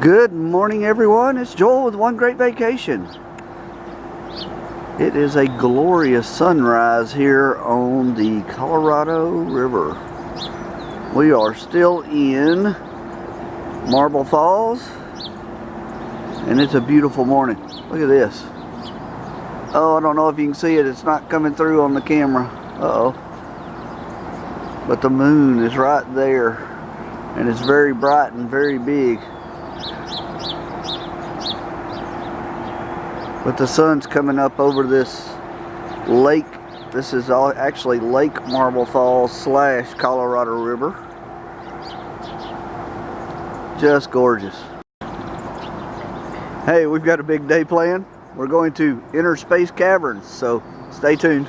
Good morning, everyone. It's Joel with One Great Vacation. It is a glorious sunrise here on the Colorado River. We are still in Marble Falls, and it's a beautiful morning. Look at this. Oh, I don't know if you can see it. It's not coming through on the camera. Uh-oh. But the moon is right there, and it's very bright and very big. But the sun's coming up over this lake. This is actually Lake Marble Falls / Colorado River. Just gorgeous. Hey, we've got a big day planned. We're going to Inner Space Caverns, so stay tuned.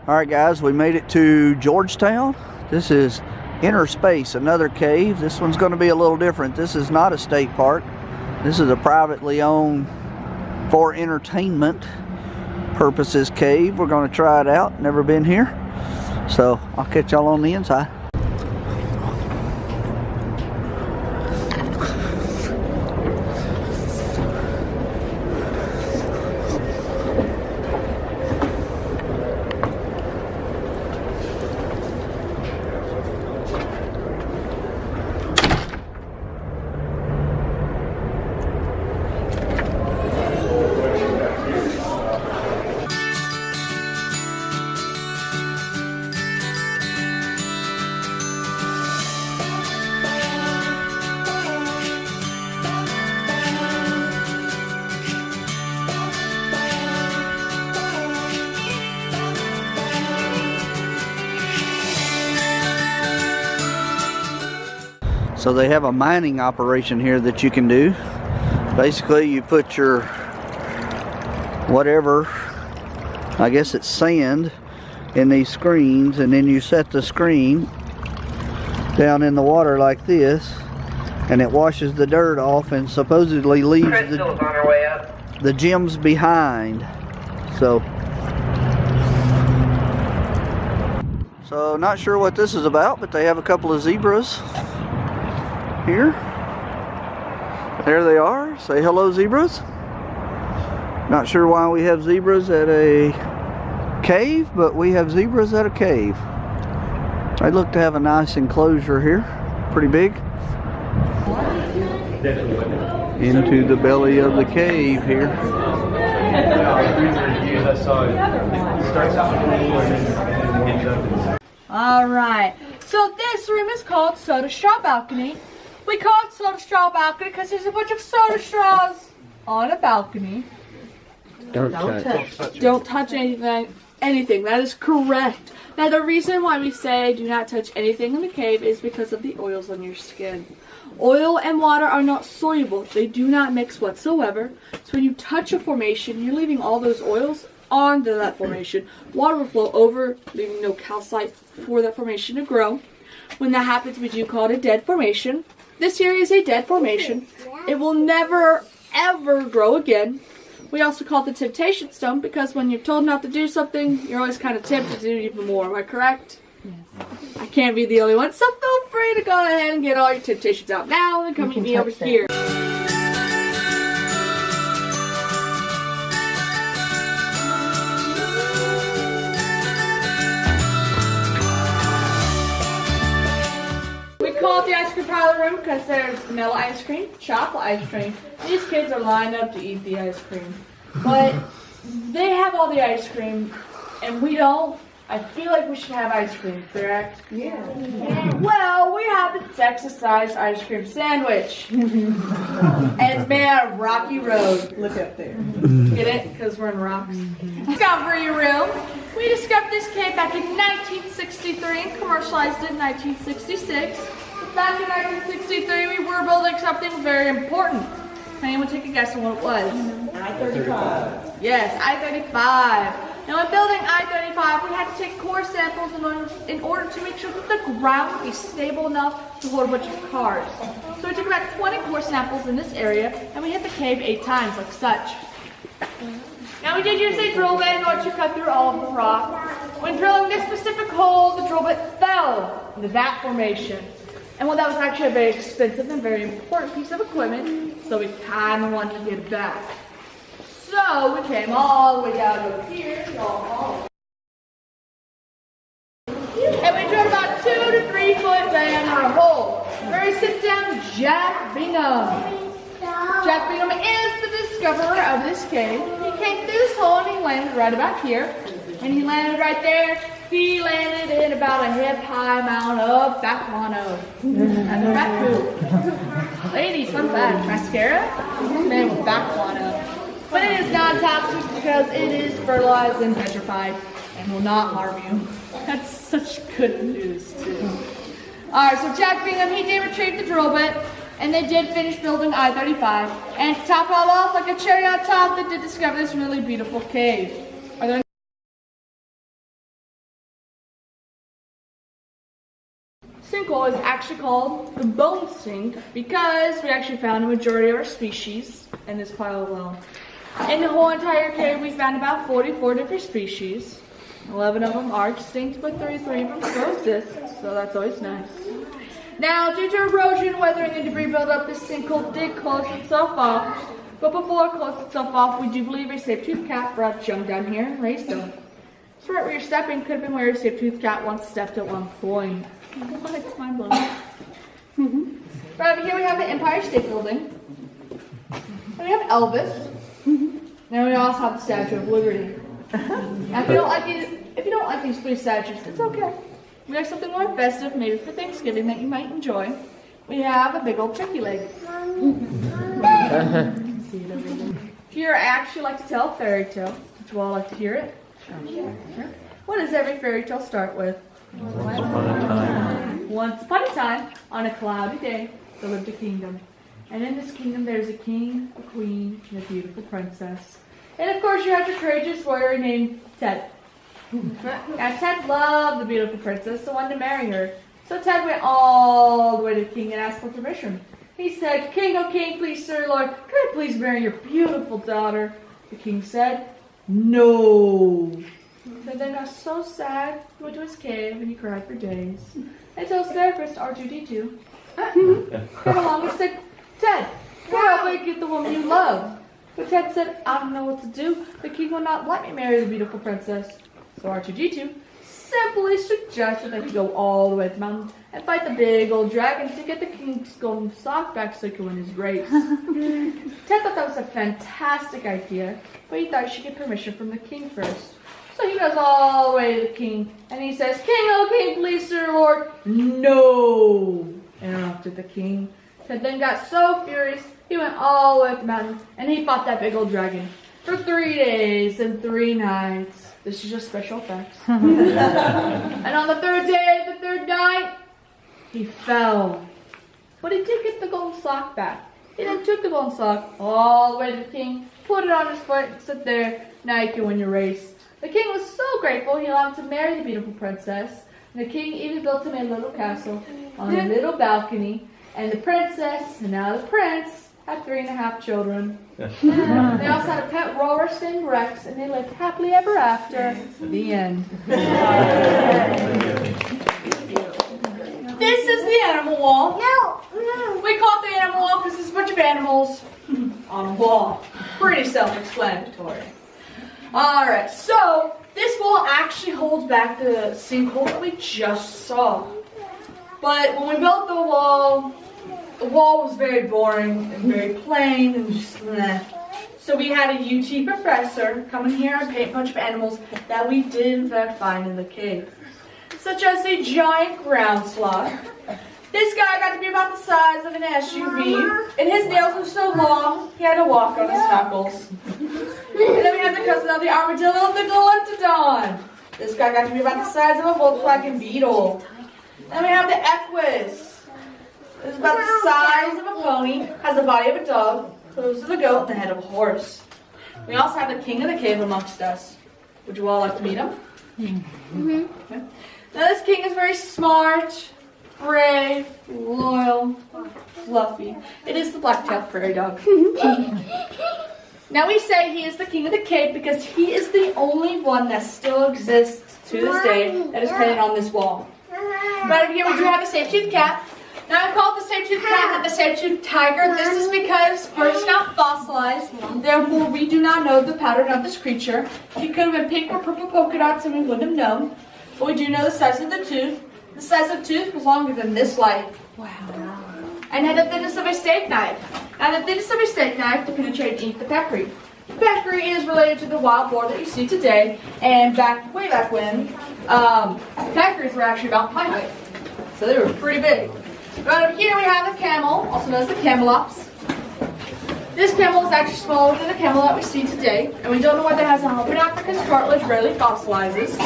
Alright guys, we made it to Georgetown. This is Inner Space, another cave. This one's going to be a little different. This is not a state park. This is a privately owned, for entertainment purposes cave. We're going to try it out. Never been here. So I'll catch y'all on the inside. So they have a mining operation here that you can do. Basically, you put your whatever, I guess it's sand, in these screens, and then you set the screen down in the water like this, and it washes the dirt off and supposedly leaves the gems behind. So not sure what this is about, but they have a couple of zebras here. There they are. Say hello, zebras. Not sure why we have zebras at a cave, but we have zebras at a cave. They look to have a nice enclosure here. Pretty big. Into the belly of the cave here. Alright, so this room is called Soda Straw Balcony. We call it Soda Straw Balcony because there's a bunch of soda straws on a balcony. Don't touch anything. That is correct. Now the reason why we say do not touch anything in the cave is because of the oils on your skin. Oil and water are not soluble. They do not mix whatsoever. So when you touch a formation, you're leaving all those oils onto that formation. Water will flow over, leaving no calcite for that formation to grow. When that happens, we do call it a dead formation. This area is a dead formation. It will never, ever grow again. We also call it the temptation stone because when you're told not to do something, you're always kind of tempted to do even more. Am I correct? Yes. I can't be the only one, so feel free to go ahead and get all your temptations out now and come meet me over here. The ice cream parlor room because there's vanilla ice cream, chocolate ice cream. These kids are lined up to eat the ice cream, but they have all the ice cream and we don't. I feel like we should have ice cream, correct? Yeah. Well, we have the Texas-sized ice cream sandwich, and it's made out of Rocky Road. Look up there. Get it? Because we're in rocks. Discovery room. We discovered this cave back in 1963 and commercialized it in 1966. Back in 1963, we were building something very important. Can anyone take a guess on what it was? I-35. Yes, I-35. Now in building I-35, we had to take core samples in order to make sure that the ground would be stable enough to hold a bunch of cars. So we took about 20 core samples in this area, and we hit the cave 8 times, like such. Now we did use a drill bit in order to cut through all of the rock. When drilling this specific hole, the drill bit fell into that formation. And well, that was actually a very expensive and very important piece of equipment, so we kind of wanted to get it back. So we came all the way down over here, and we drilled about 2 to 3 foot diameter hole. Where he sits down Jack Bingham. Jack Bingham is the discoverer of this cave. He came through this hole and he landed right about here. And he landed right there. He landed in about a hip-high amount of back guano. And the back poop. Ladies, fun fact, mascara is made with back guano. But it is non-toxic because it is fertilized and petrified and will not harm you. That's such good news, too. Alright, so Jack Bingham, he did retrieve the drill bit, and they did finish building I-35. And to top it all off, like a cherry on top, they did discover this really beautiful cave. Are there sinkhole is actually called the bone sink because we actually found a majority of our species in this pile alone. In the whole entire cave, we found about 44 different species. 11 of them are extinct, but 33 of them still exist, so that's always nice. Now, due to erosion, weathering, and debris buildup, this sinkhole did close itself off. But before it closed itself off, we do believe a saber-toothed cat brought jump down here and raised them. So right where you're stepping could have been where a saber-toothed cat once stepped at one point. It's mind-blowing. Right over here we have the Empire State Building. And we have Elvis. And we also have the Statue of Liberty. Now, if you don't like these 3 statues, it's okay. We have something more festive, maybe for Thanksgiving, that you might enjoy. We have a big old turkey leg. If you actually like to tell a fairy tale, would you all like to hear it? Sure. What does every fairy tale start with? Once upon a time. Once upon a time, on a cloudy day, there lived a kingdom. And in this kingdom, there's a king, a queen, and a beautiful princess. And of course, you have a courageous warrior named Ted. Now, Ted loved the beautiful princess, so wanted to marry her. So Ted went all the way to the king and asked for permission. He said, "King, oh king, please, sir, Lord, could I please marry your beautiful daughter?" The king said, "No." So then got so sad, he went to his cave and he cried for days. Until his therapist, R2D2, came along and said, "Ted, where will you get the woman you love?" But Ted said, "I don't know what to do. The king will not let me marry the beautiful princess." So R2D2 simply suggested that he go all the way to the mountain and fight the big old dragon to get the king's golden sock back so he could win his race. Ted thought that was a fantastic idea, but he thought he should get permission from the king first. So he goes all the way to the king, and he says, "King, oh king, please, sir, Lord." "No," interrupted the king. Ted then got so furious, he went all the way up the mountain, and he fought that big old dragon for 3 days and 3 nights. This is just special effects. And on the 3rd day, the 3rd night, he fell. But he did get the golden sock back. He then took the golden sock all the way to the king, put it on his foot, and said, "There, now you can win your race." The king was so grateful, he allowed him to marry the beautiful princess. And the king even built him a little castle on a little balcony. And the princess, and now the prince, had 3.5 children. They also had a pet walrus named Rex, and they lived happily ever after. The end. This is the animal wall. No. We call it the animal wall because there's a bunch of animals on a wall. Pretty self-explanatory. Alright, so this wall actually holds back the sinkhole that we just saw. But when we built the wall was very boring and very plain and just meh. So we had a UT professor come in here and paint a bunch of animals that we did in fact find in the cave. Such as the giant ground sloth. This guy got to be about the size of an SUV, and his nails were so long, he had to walk on his knuckles. And then we have the cousin of the armadillo, the Galentodon. This guy got to be about the size of a Volkswagen Beetle. Then we have the Equus. It's about the size of a pony, has the body of a dog, hooves of a goat, and the head of a horse. We also have the king of the cave amongst us. Would you all like to meet him? Okay. Now this king is very smart, brave, loyal, fluffy. It is the black-tailed prairie dog. Now we say he is the king of the Cape because he is the only one that still exists to this day that is painted on this wall. Right over here we do have a saber-toothed cat. Now I call it the saber-toothed cat and the saber-toothed tiger. This is because first it's not fossilized, therefore we do not know the pattern of this creature. He could have been pink or purple polka dots and we wouldn't have known. But we do know the size of the tooth. The size of the tooth was longer than this light. Wow. And had the thickness of a steak knife. Now the thickness of a steak knife to penetrate and eat the peccary. The peccary is related to the wild boar that you see today, and way back when, peccaries were actually about my height. So they were pretty big. Right over here we have the camel, also known as the camelops. This camel is actually smaller than the camel that we see today, and we don't know why that has a hump in it because cartilage rarely fossilizes.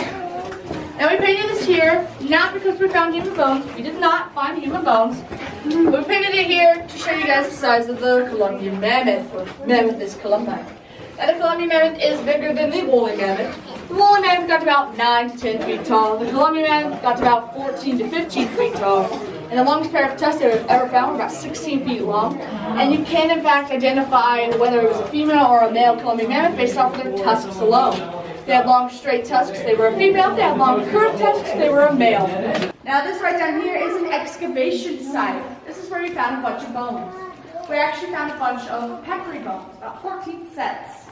And we painted this here, not because we found human bones. We did not find human bones. But we painted it here to show you guys the size of the Columbian mammoth, or mammoth is Columbine. Now the Columbian mammoth is bigger than the woolly mammoth. The woolly mammoth got to about 9 to 10 feet tall. The Columbian mammoth got to about 14 to 15 feet tall. And the longest pair of tusks they ever found were about 16 feet long. And you can in fact identify whether it was a female or a male Columbian mammoth based off of their tusks alone. They had long straight tusks, they were a female. They had long curved tusks, they were a male. Now this right down here is an excavation site. This is where we found a bunch of bones. We actually found a bunch of peccary bones, about 14 sets.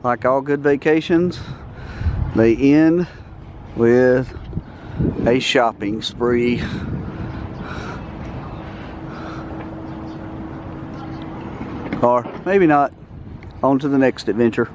Like all good vacations, they end with a shopping spree. Or maybe not. On to the next adventure.